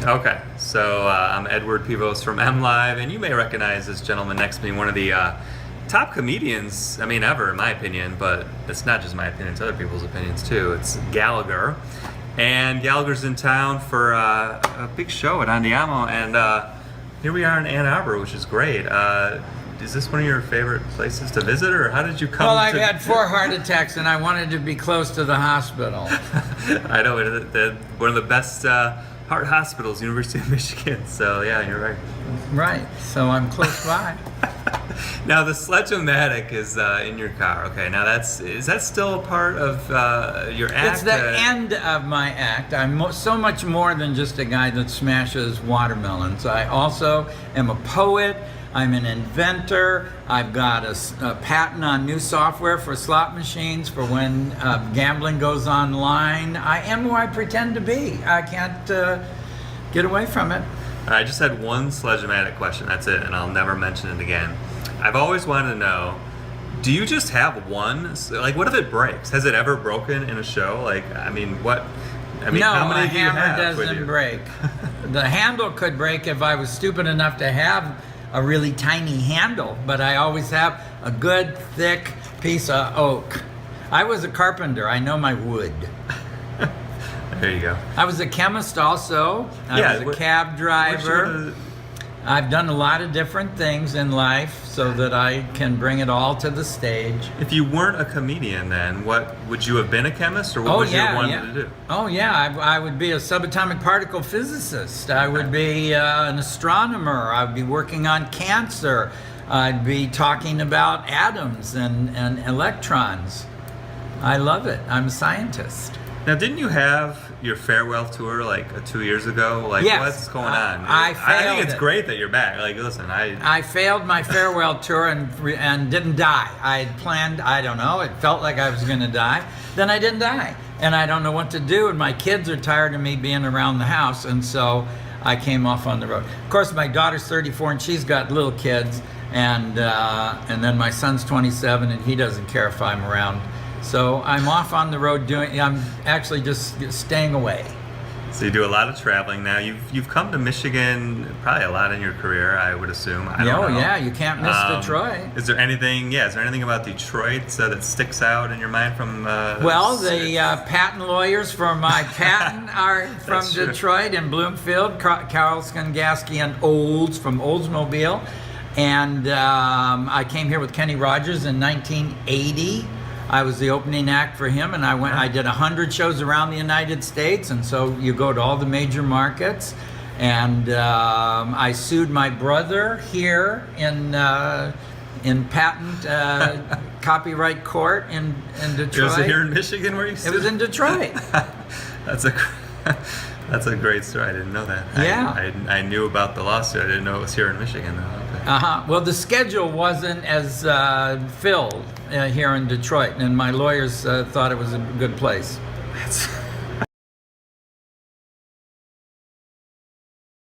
Okay, so I'm Edward Pivos from M Live, and you may recognize this gentleman next to me, one of the top comedians, ever, in my opinion, but it's not just my opinion, it's other people's opinions too. It's Gallagher. And Gallagher's in town for a big show at Andiamo, and here we are in Ann Arbor, which is great. Is this one of your favorite places to visit, or how did you come Well, I've had 4 heart attacks, and I wanted to be close to the hospital. I know, one of the best heart hospitals, University of Michigan, so yeah, you're right. Right, so I'm close by. Now the Sledge-O-Matic is in your car. Okay, now is that still a part of your act? It's the end of my act. I'm so much more than just a guy that smashes watermelons. I also am a poet. I'm an inventor. I've got a patent on new software for slot machines for when gambling goes online. I am who I pretend to be. I can't get away from it. I just had one Sledge-O-Matic question. That's it, and I'll never mention it again. I've always wanted to know, do you just have one? Like, what if it breaks? Has it ever broken in a show? Like, No, how many a do you hammer have with doesn't you? break. The handle could break if I was stupid enough to have a really tiny handle, but I always have a good, thick piece of oak. I was a carpenter. I know my wood. There you go. I was a chemist also. I was a cab driver. I've done a lot of different things in life so that I can bring it all to the stage. If you weren't a comedian, then what would you have been, a chemist, or what would you have wanted to do? Oh yeah, I would be a subatomic particle physicist. I would be an astronomer. I'd be working on cancer. I'd be talking about atoms and electrons. I love it. I'm a scientist. Now, didn't you have your farewell tour like 2 years ago? Like, yes. What's going on? I think it's it. great that you're back. Like, listen, I failed my farewell tour and didn't die. I had planned, I don't know, it felt like I was going to die. Then I didn't die. And I don't know what to do. And my kids are tired of me being around the house. And so I came off on the road. Of course, my daughter's 34 and she's got little kids. And then my son's 27 and he doesn't care if I'm around. So I'm off on the road I'm actually just staying away. So you do a lot of traveling now. You've come to Michigan probably a lot in your career, I would assume. I don't know. Yeah, you can't miss Detroit. Is there anything about Detroit that sticks out in your mind from? Well, the patent lawyers for my patent are from Detroit and Bloomfield, Carl Skangasky and Olds from Oldsmobile. And I came here with Kenny Rogers in 1980. I was the opening act for him, and I did 100 shows around the United States, and so you go to all the major markets. And I sued my brother here in patent copyright court in Detroit. Was it here in Michigan where you sued? It was in Detroit. That's a great story. I didn't know that. Yeah. I knew about the lawsuit. I didn't know it was here in Michigan, though. Okay. Well, the schedule wasn't as filled here in Detroit, and my lawyers thought it was a good place.